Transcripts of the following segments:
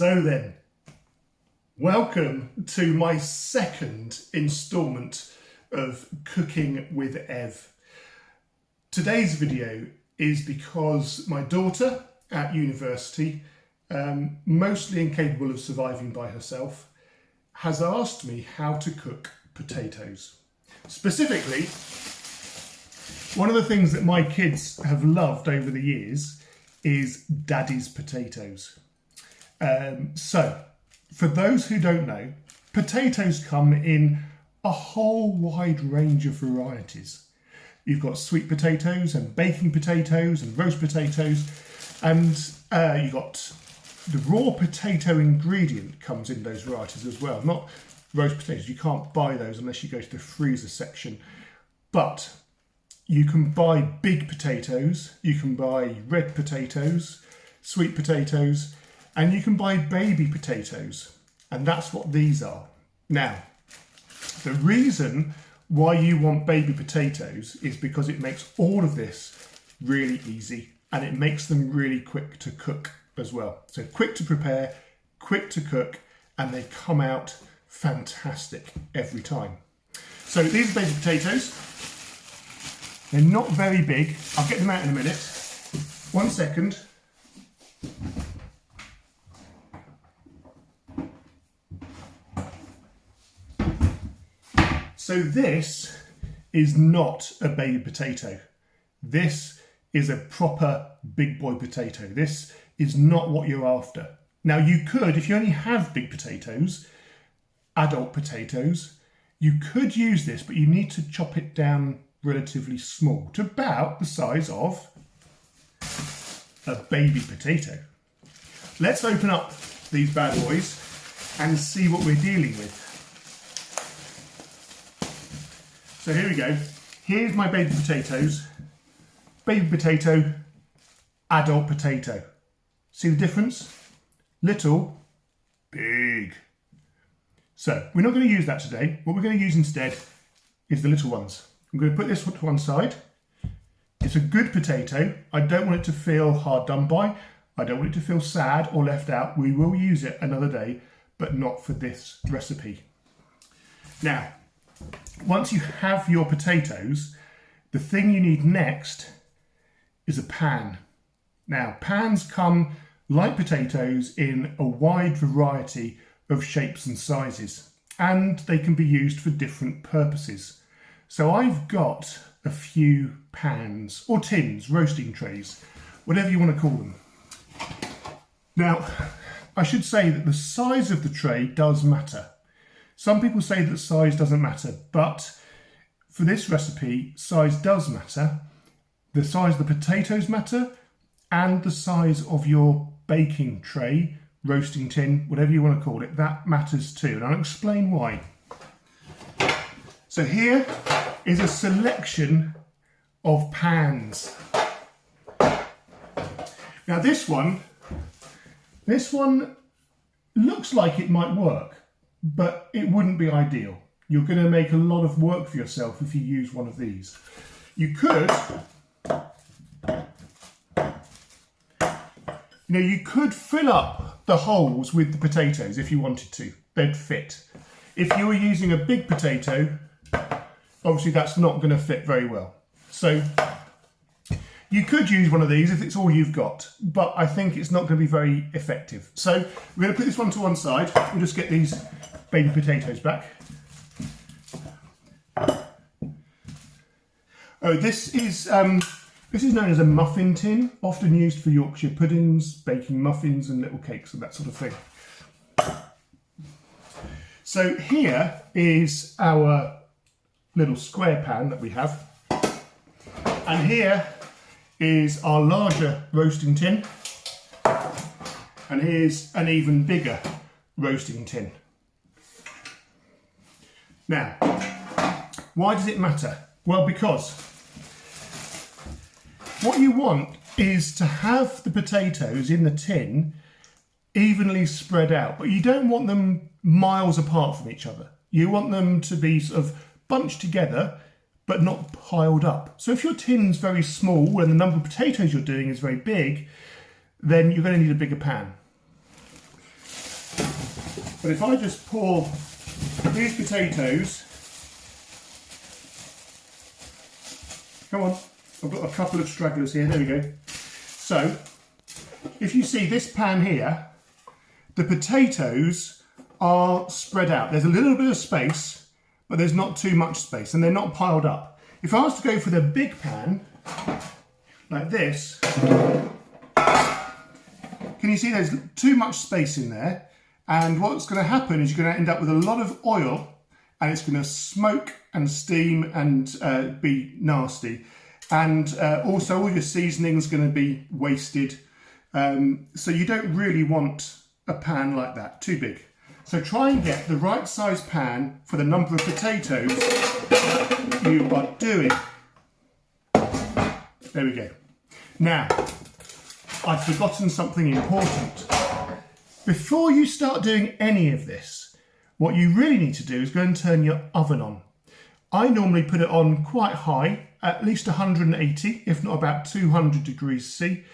So then, welcome to my second instalment of Cooking with Ev. Today's video is because my daughter at university, mostly incapable of surviving by herself, has asked me how to cook potatoes. Specifically, one of the things that my kids have loved over the years is Daddy's potatoes. So, for those who don't know, potatoes come in a whole wide range of varieties. You've got sweet potatoes and baking potatoes and roast potatoes, and you've got the raw potato ingredient comes in those varieties as well. Not roast potatoes, you can't buy those unless you go to the freezer section. But you can buy big potatoes, you can buy red potatoes, sweet potatoes, and you can buy baby potatoes. And that's what these are. Now, the reason why you want baby potatoes is because it makes all of this really easy and it makes them really quick to cook as well. So quick to prepare, quick to cook, and they come out fantastic every time. So these are baby potatoes. They're not very big. I'll get them out in a minute. 1 second. So this is not a baby potato. This is a proper big boy potato. This is not what you're after. Now you could, if you only have big potatoes, adult potatoes, you could use this, but you need to chop it down relatively small to about the size of a baby potato. Let's open up these bad boys and see what we're dealing with. So here we go. Here's my baby potatoes. Baby potato, adult potato. See the difference? Little, big. So we're not going to use that today. What we're going to use instead is the little ones. I'm going to put this to one side. It's a good potato. I don't want it to feel hard done by. I don't want it to feel sad or left out. We will use it another day, but not for this recipe. Now, once you have your potatoes, the thing you need next is a pan. Now, pans come, like potatoes, in a wide variety of shapes and sizes, and they can be used for different purposes. So I've got a few pans, or tins, roasting trays, whatever you want to call them. Now, I should say that the size of the tray does matter. Some people say that size doesn't matter, but for this recipe, size does matter. The size of the potatoes matter, and the size of your baking tray, roasting tin, whatever you want to call it, that matters too. And I'll explain why. So here is a selection of pans. Now this one looks like it might work, but it wouldn't be ideal. You're going to make a lot of work for yourself if you use one of these. You could, you could fill up the holes with the potatoes if you wanted to. They'd fit. If you were using a big potato, obviously that's not going to fit very well. So you could use one of these if it's all you've got, but I think it's not going to be very effective. So we're going to put this one to one side. We'll just get these baby potatoes back. Oh, this is known as a muffin tin, often used for Yorkshire puddings, baking muffins and little cakes and that sort of thing. So here is our little square pan that we have. And here is our larger roasting tin. And here's an even bigger roasting tin. Now, why does it matter? Well, because what you want is to have the potatoes in the tin evenly spread out, but you don't want them miles apart from each other. You want them to be sort of bunched together, but not piled up. So if your tin's very small and the number of potatoes you're doing is very big, then you're going to need a bigger pan. But if I just pour these potatoes, come on, I've got a couple of stragglers here, there we go. So, if you see this pan here, the potatoes are spread out. There's a little bit of space, but there's not too much space, and they're not piled up. If I was to go for the big pan, like this, can you see there's too much space in there? And what's going to happen is you're going to end up with a lot of oil, and it's going to smoke and steam and be nasty. And also all your seasoning's going to be wasted. So you don't really want a pan like that, too big. So try and get the right size pan for the number of potatoes you are doing. There we go. Now, I've forgotten something important. Before you start doing any of this, what you really need to do is go and turn your oven on. I normally put it on quite high, at least 180, if not about 200 degrees C.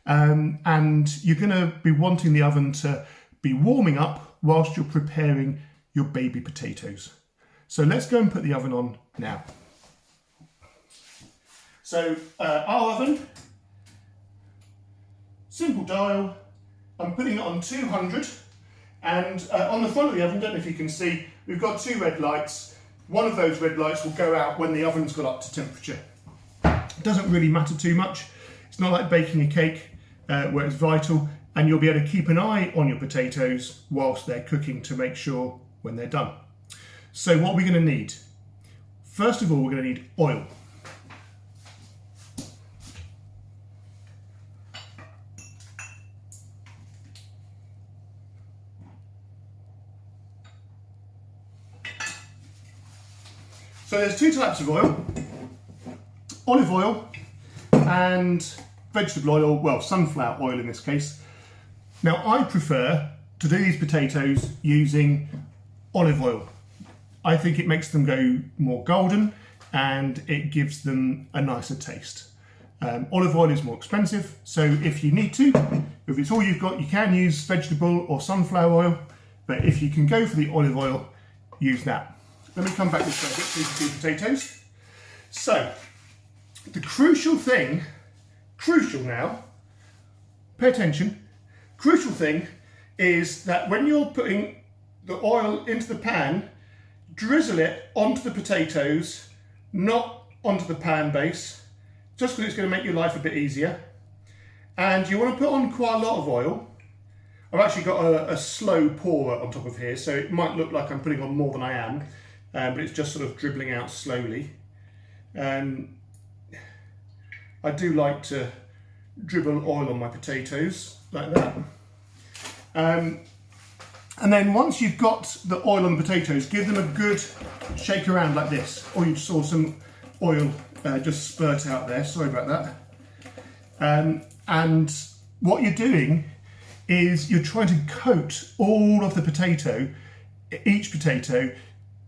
And you're going to be wanting the oven to be warming up whilst you're preparing your baby potatoes. So let's go and put the oven on now. So our oven, simple dial, I'm putting it on 200, and on the front of the oven, don't know if you can see, we've got two red lights. One of those red lights will go out when the oven's got up to temperature. It doesn't really matter too much. It's not like baking a cake where it's vital, and you'll be able to keep an eye on your potatoes whilst they're cooking to make sure when they're done. So what are we going to need? First of all, we're going to need oil. So there's two types of oil, olive oil and vegetable oil, well, sunflower oil in this case. Now I prefer to do these potatoes using olive oil. I think it makes them go more golden and it gives them a nicer taste. Olive oil is more expensive, so if you need to, if it's all you've got, you can use vegetable or sunflower oil, but if you can go for the olive oil, use that. Let me come back this way a bit so you can see potatoes. So, the crucial thing, now, pay attention, crucial thing is that when you're putting the oil into the pan, drizzle it onto the potatoes, not onto the pan base, just because it's going to make your life a bit easier. And you want to put on quite a lot of oil. I've actually got a slow pourer on top of here, so it might look like I'm putting on more than I am. But it's just sort of dribbling out slowly. I do like to dribble oil on my potatoes like that. And then once you've got the oil on the potatoes, give them a good shake around like this. Or you saw some oil just spurt out there, sorry about that. And what you're doing is you're trying to coat all of the potato, each potato,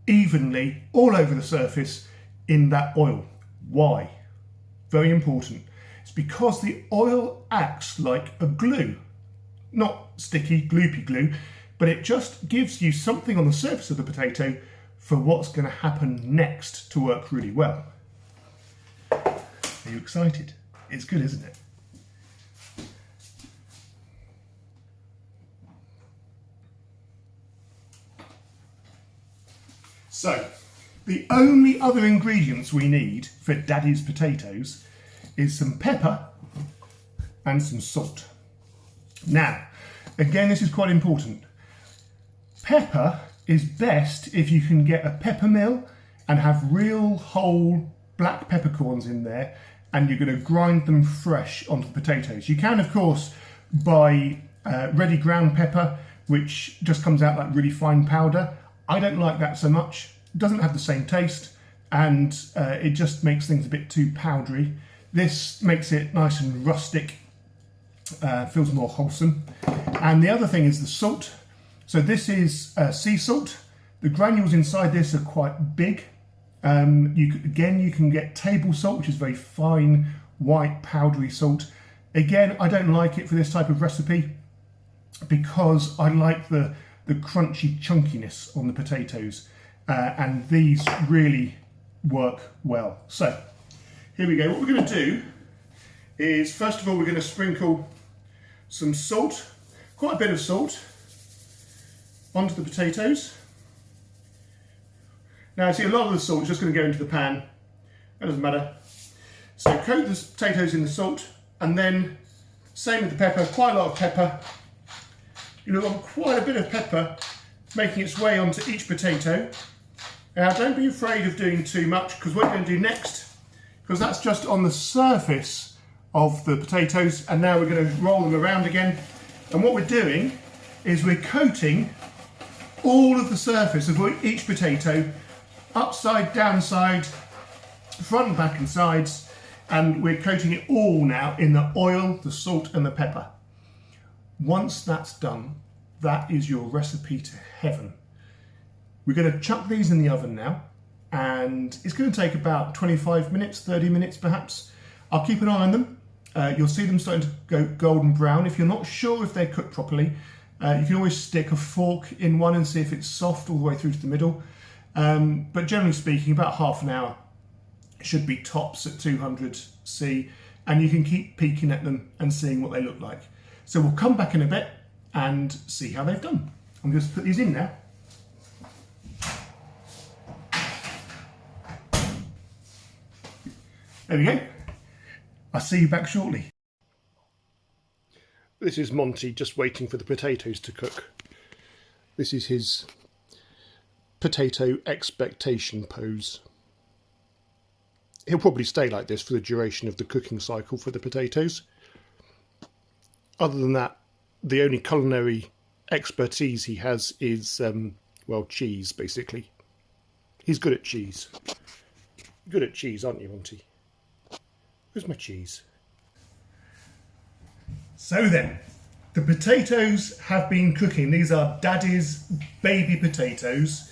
evenly all over the surface in that oil. Why? Very important. It's because the oil acts like a glue. Not sticky, gloopy glue, but it just gives you something on the surface of the potato for what's going to happen next to work really well. Are you excited? It's good, isn't it? So, the only other ingredients we need for Daddy's potatoes is some pepper and some salt. Now, again, this is quite important. Pepper is best if you can get a pepper mill and have real whole black peppercorns in there, and you're going to grind them fresh onto the potatoes. You can, of course, buy ready ground pepper, which just comes out like really fine powder. I don't like that so much. It doesn't have the same taste, and it just makes things a bit too powdery. This makes it nice and rustic, feels more wholesome. And the other thing is the salt. So this is sea salt. The granules inside this are quite big. You can get table salt, which is very fine, white, powdery salt. Again, I don't like it for this type of recipe because I like the the crunchy chunkiness on the potatoes, and these really work well. So here we go. What we're going to do is, first of all, we're going to sprinkle some salt, quite a bit of salt, onto the potatoes. Now, see, a lot of the salt is just going to go into the pan. That doesn't matter. So coat the potatoes in the salt, and then same with the pepper, quite a lot of pepper. You'll want quite a bit of pepper making its way onto each potato. Now, don't be afraid of doing too much, because what you're going to do next, because that's just on the surface of the potatoes, and now we're going to roll them around again. And what we're doing is we're coating all of the surface of each potato, upside, downside, front and back and sides, and we're coating it all now in the oil, the salt and the pepper. Once that's done, that is your recipe to heaven. We're going to chuck these in the oven now, and it's going to take about 25 minutes, 30 minutes perhaps. I'll keep an eye on them. You'll see them starting to go golden brown. If you're not sure if they're cooked properly, you can always stick a fork in one and see if it's soft all the way through to the middle. But generally speaking, about half an hour should be tops at 200°C, and you can keep peeking at them and seeing what they look like. So we'll come back in a bit and see how they've done. I'm going to put these in now. There we go. I'll see you back shortly. This is Monty just waiting for the potatoes to cook. This is his potato expectation pose. He'll probably stay like this for the duration of the cooking cycle for the potatoes. Other than that, the only culinary expertise he has is, well, cheese, basically. He's good at cheese. Good at cheese, aren't you, Monty? Where's my cheese? So then, the potatoes have been cooking. These are Daddy's baby potatoes.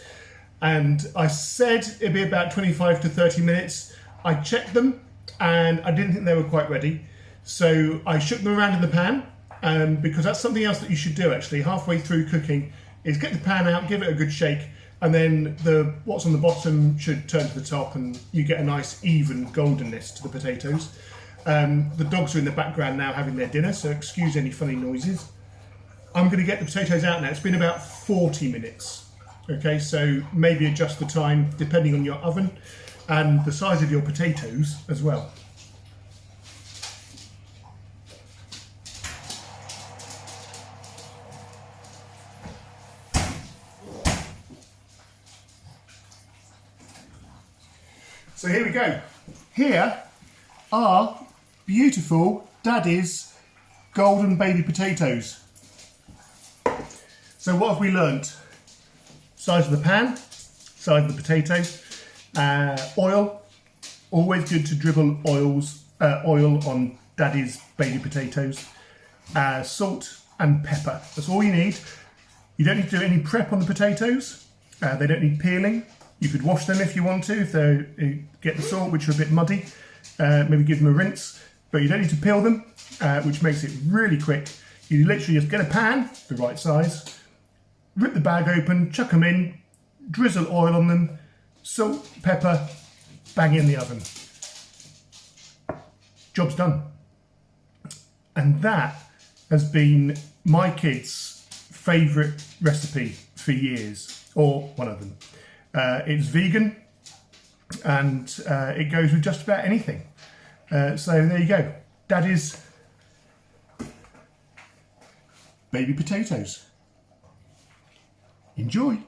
And I said it'd be about 25 to 30 minutes. I checked them and I didn't think they were quite ready. So I shook them around in the pan, because that's something else that you should do actually. Halfway through cooking is get the pan out, give it a good shake, and then what's on the bottom should turn to the top and you get a nice even goldenness to the potatoes. The dogs are in the background now having their dinner, so excuse any funny noises. I'm going to get the potatoes out now. It's been about 40 minutes. Okay, so maybe adjust the time depending on your oven and the size of your potatoes as well. So here we go. Here are beautiful Daddy's golden baby potatoes. So what have we learnt? Size of the pan, size of the potato, oil, always good to dribble oil on Daddy's baby potatoes, salt and pepper, that's all you need. You don't need to do any prep on the potatoes, they don't need peeling. You could wash them if you want to, if they get the salt, which are a bit muddy, maybe give them a rinse, but you don't need to peel them, which makes it really quick. You literally just get a pan, the right size, rip the bag open, chuck them in, drizzle oil on them, salt, pepper, bang in the oven. Job's done. And that has been my kids' favourite recipe for years, or one of them. It's vegan and it goes with just about anything. So there you go. Daddy's baby potatoes. Enjoy.